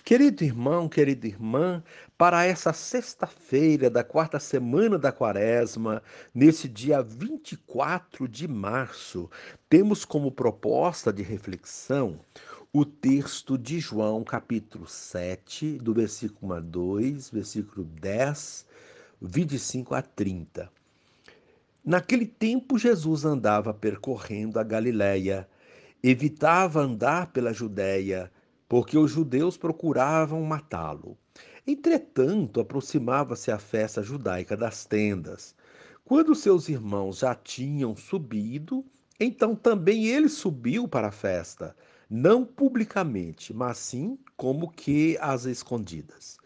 Querido irmão, querida irmã, para essa sexta-feira da quarta semana da Quaresma, nesse dia 24 de março, temos como proposta de reflexão o texto de João, capítulo 7, do versículo 1 a 2, versículo 10, 25 a 30. Naquele tempo, Jesus andava percorrendo a Galiléia, evitava andar pela Judéia, porque os judeus procuravam matá-lo. Entretanto, aproximava-se a festa judaica das tendas. Quando seus irmãos já tinham subido, então também ele subiu para a festa, não publicamente, mas sim como que às escondidas.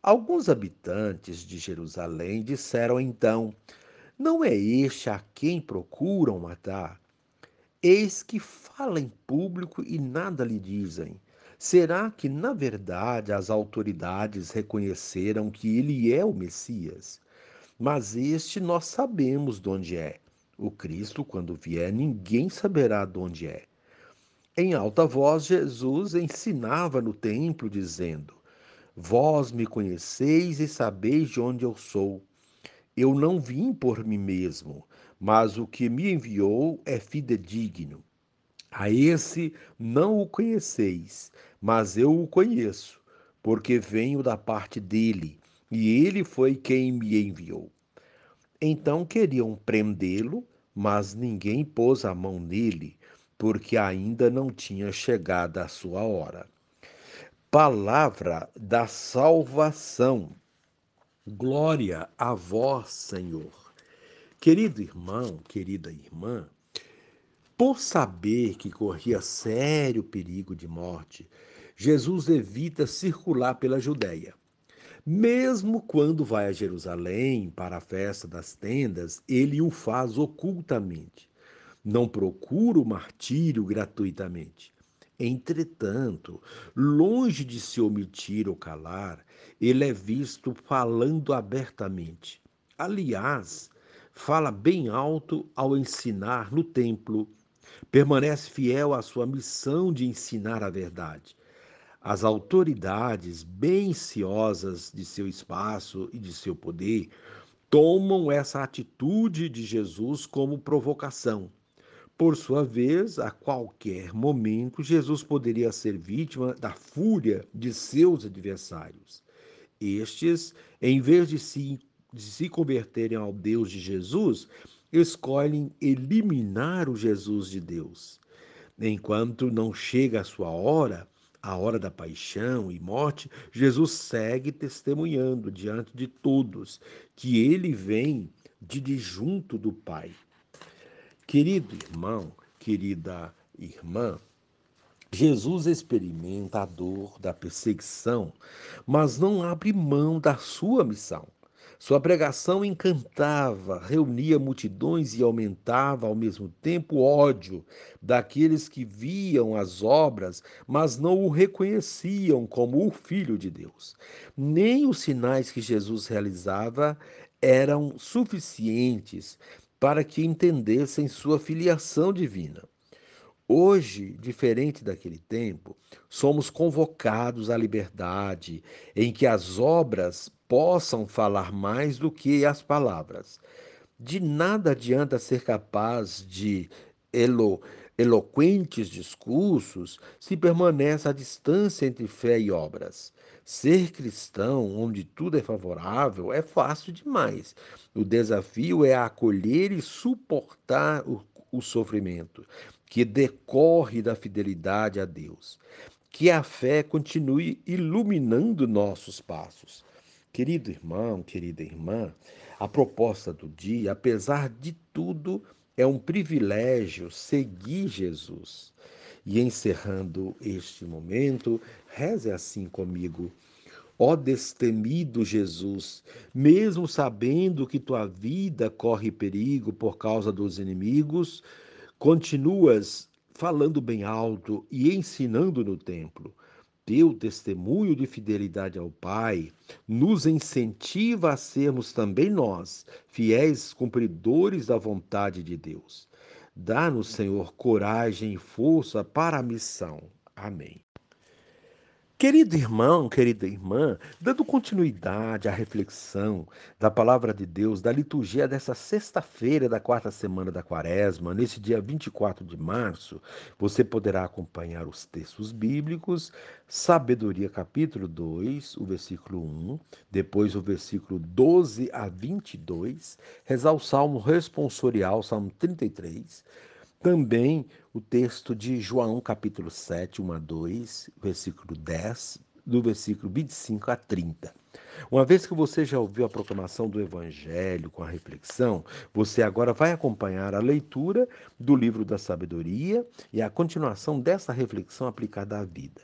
Alguns habitantes de Jerusalém disseram então: não é este a quem procuram matar? Eis que fala em público e nada lhe dizem. Será que, na verdade, as autoridades reconheceram que ele é o Messias? Mas este nós sabemos de onde é. O Cristo, quando vier, ninguém saberá de onde é. Em alta voz, Jesus ensinava no templo, dizendo: vós me conheceis e sabeis de onde eu sou. Eu não vim por mim mesmo, mas o que me enviou é fidedigno. A esse não o conheceis, mas eu o conheço, porque venho da parte dele, e ele foi quem me enviou. Então queriam prendê-lo, mas ninguém pôs a mão nele, porque ainda não tinha chegado a sua hora. Palavra da salvação. Glória a vós, Senhor. Querido irmão, querida irmã, por saber que corria sério perigo de morte, Jesus evita circular pela Judéia. Mesmo quando vai a Jerusalém para a festa das tendas, ele o faz ocultamente. Não procura o martírio gratuitamente. Entretanto, longe de se omitir ou calar, ele é visto falando abertamente. Aliás, fala bem alto ao ensinar no templo, permanece fiel à sua missão de ensinar a verdade. As autoridades, bem ciosas de seu espaço e de seu poder, tomam essa atitude de Jesus como provocação. Por sua vez, a qualquer momento, Jesus poderia ser vítima da fúria de seus adversários. Estes, em vez de se converterem ao Deus de Jesus, escolhem eliminar o Jesus de Deus. Enquanto não chega a hora da paixão e morte, Jesus segue testemunhando diante de todos que ele vem de junto do Pai. Querido irmão, querida irmã, Jesus experimenta a dor da perseguição, mas não abre mão da sua missão. Sua pregação encantava, reunia multidões e aumentava ao mesmo tempo o ódio daqueles que viam as obras, mas não o reconheciam como o Filho de Deus. Nem os sinais que Jesus realizava eram suficientes para que entendessem sua filiação divina. Hoje, diferente daquele tempo, somos convocados à liberdade, em que as obras possam falar mais do que as palavras. De nada adianta ser capaz de elo- eloquentes discursos se permanece a distância entre fé e obras. Ser cristão, onde tudo é favorável, é fácil demais. O desafio é acolher e suportar o sofrimento que decorre da fidelidade a Deus. Que a fé continue iluminando nossos passos. Querido irmão, querida irmã, a proposta do dia, apesar de tudo, é um privilégio seguir Jesus. E encerrando este momento, reze assim comigo. Ó destemido Jesus, mesmo sabendo que tua vida corre perigo por causa dos inimigos, continuas falando bem alto e ensinando no templo. Teu testemunho de fidelidade ao Pai nos incentiva a sermos também nós, fiéis cumpridores da vontade de Deus. Dá-nos, Senhor, coragem e força para a missão. Amém. Querido irmão, querida irmã, dando continuidade à reflexão da palavra de Deus, da liturgia dessa sexta-feira da quarta semana da Quaresma, nesse dia 24 de março, você poderá acompanhar os textos bíblicos, Sabedoria capítulo 2, o versículo 1, depois o versículo 12 a 22, rezar o Salmo responsorial, Salmo 33, também o texto de João, capítulo 7, 1 a 2, versículo 10, do versículo 25 a 30. Uma vez que você já ouviu a proclamação do Evangelho com a reflexão, você agora vai acompanhar a leitura do livro da sabedoria e a continuação dessa reflexão aplicada à vida.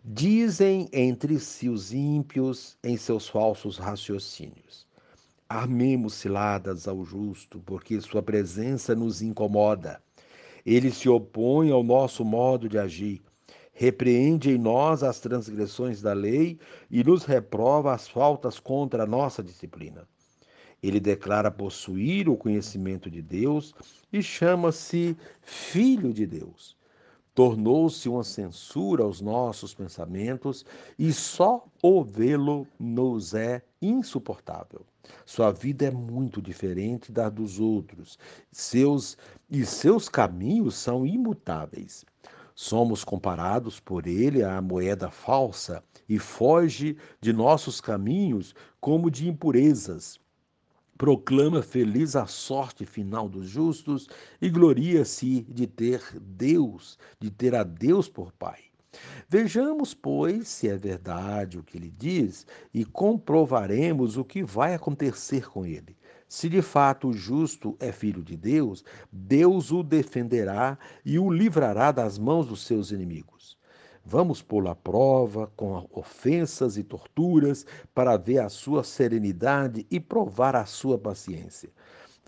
Dizem entre si os ímpios em seus falsos raciocínios: armemos ciladas ao justo, porque sua presença nos incomoda. Ele se opõe ao nosso modo de agir, repreende em nós as transgressões da lei e nos reprova as faltas contra a nossa disciplina. Ele declara possuir o conhecimento de Deus e chama-se Filho de Deus. Tornou-se uma censura aos nossos pensamentos e só ouvi-lo nos é insuportável. Sua vida é muito diferente da dos outros, seus caminhos são imutáveis. Somos comparados por ele à moeda falsa e foge de nossos caminhos como de impurezas. Proclama feliz a sorte final dos justos e gloria-se de ter a Deus por Pai. Vejamos, pois, se é verdade o que ele diz e comprovaremos o que vai acontecer com ele. Se de fato o justo é filho de Deus, Deus o defenderá e o livrará das mãos dos seus inimigos. Vamos pô-lo à prova com ofensas e torturas para ver a sua serenidade e provar a sua paciência.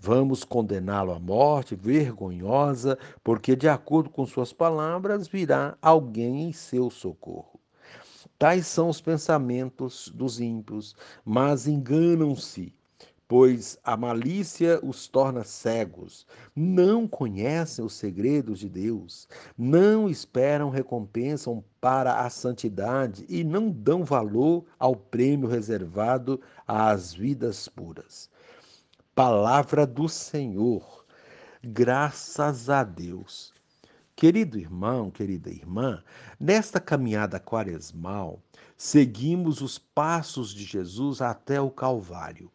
Vamos condená-lo à morte vergonhosa, porque, de acordo com suas palavras, virá alguém em seu socorro. Tais são os pensamentos dos ímpios, mas enganam-se, pois a malícia os torna cegos. Não conhecem os segredos de Deus, não esperam recompensa para a santidade e não dão valor ao prêmio reservado às vidas puras. Palavra do Senhor. Graças a Deus. Querido irmão, querida irmã, nesta caminhada quaresmal, seguimos os passos de Jesus até o Calvário.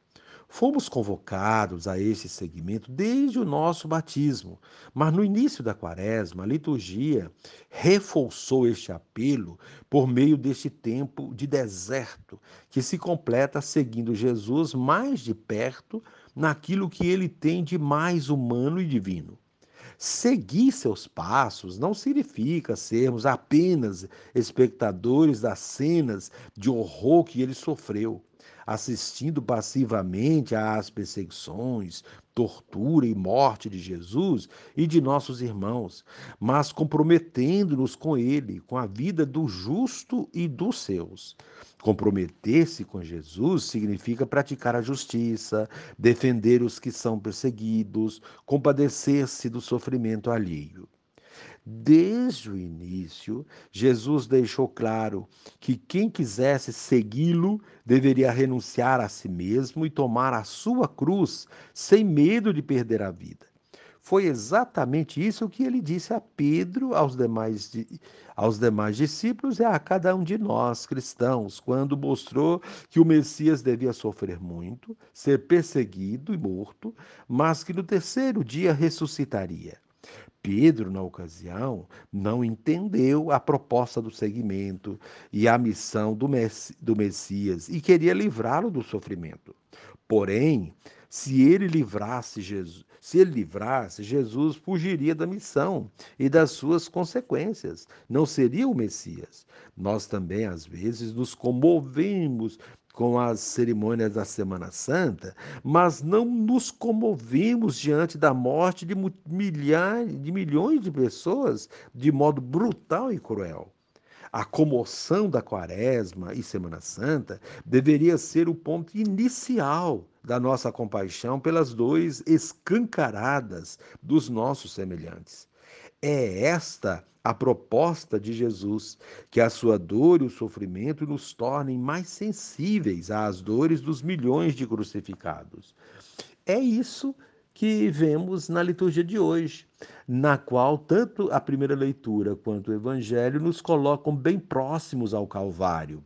Fomos convocados a este segmento desde o nosso batismo, mas no início da quaresma, a liturgia reforçou este apelo por meio deste tempo de deserto, que se completa seguindo Jesus mais de perto naquilo que ele tem de mais humano e divino. Seguir seus passos não significa sermos apenas espectadores das cenas de horror que ele sofreu, assistindo passivamente às perseguições, tortura e morte de Jesus e de nossos irmãos, mas comprometendo-nos com ele, com a vida do justo e dos seus. Comprometer-se com Jesus significa praticar a justiça, defender os que são perseguidos, compadecer-se do sofrimento alheio. Desde o início, Jesus deixou claro que quem quisesse segui-lo deveria renunciar a si mesmo e tomar a sua cruz sem medo de perder a vida. Foi exatamente isso que ele disse a Pedro, aos demais discípulos e a cada um de nós cristãos, quando mostrou que o Messias devia sofrer muito, ser perseguido e morto, mas que no terceiro dia ressuscitaria. Pedro, na ocasião, não entendeu a proposta do seguimento e a missão do Messias e queria livrá-lo do sofrimento. Porém, se ele livrasse, Jesus fugiria da missão e das suas consequências. Não seria o Messias. Nós também, às vezes, nos comovemos com as cerimônias da Semana Santa, mas não nos comovemos diante da morte de milhares, de milhões de pessoas de modo brutal e cruel. A comoção da Quaresma e Semana Santa deveria ser o ponto inicial da nossa compaixão pelas dores escancaradas dos nossos semelhantes. É esta a proposta de Jesus, que a sua dor e o sofrimento nos tornem mais sensíveis às dores dos milhões de crucificados. É isso que vemos na liturgia de hoje, na qual tanto a primeira leitura quanto o evangelho nos colocam bem próximos ao Calvário.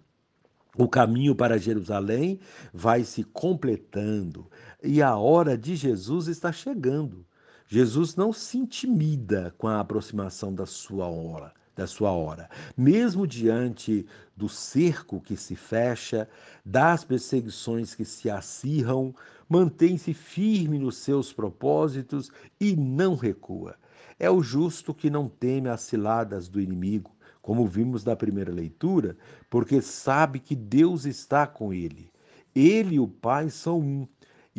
O caminho para Jerusalém vai se completando e a hora de Jesus está chegando. Jesus não se intimida com a aproximação da sua hora. Mesmo diante do cerco que se fecha, das perseguições que se acirram, mantém-se firme nos seus propósitos e não recua. É o justo que não teme as ciladas do inimigo, como vimos na primeira leitura, porque sabe que Deus está com ele. Ele e o Pai são um.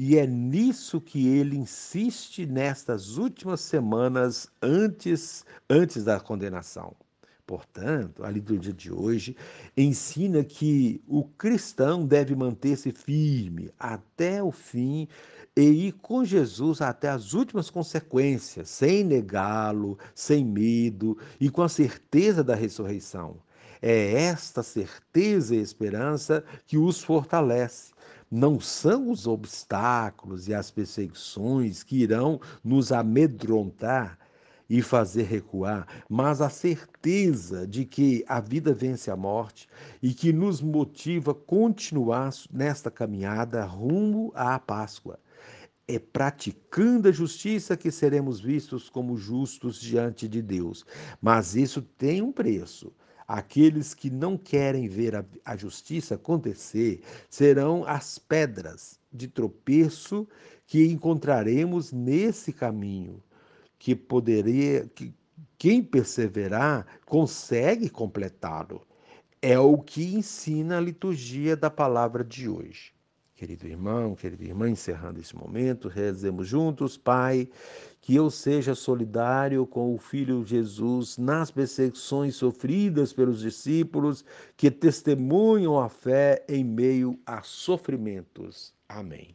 E é nisso que ele insiste nestas últimas semanas antes da condenação. Portanto, a liturgia de hoje ensina que o cristão deve manter-se firme até o fim e ir com Jesus até as últimas consequências, sem negá-lo, sem medo e com a certeza da ressurreição. É esta certeza e esperança que os fortalece. Não são os obstáculos e as perseguições que irão nos amedrontar e fazer recuar, mas a certeza de que a vida vence a morte e que nos motiva a continuar nesta caminhada rumo à Páscoa. É praticando a justiça que seremos vistos como justos diante de Deus. Mas isso tem um preço. Aqueles que não querem ver a justiça acontecer serão as pedras de tropeço que encontraremos nesse caminho, que poderia, que quem perseverar consegue completá-lo. É o que ensina a liturgia da palavra de hoje. Querido irmão, querida irmã, encerrando esse momento, rezemos juntos, Pai, que eu seja solidário com o Filho Jesus nas perseguições sofridas pelos discípulos que testemunham a fé em meio a sofrimentos. Amém.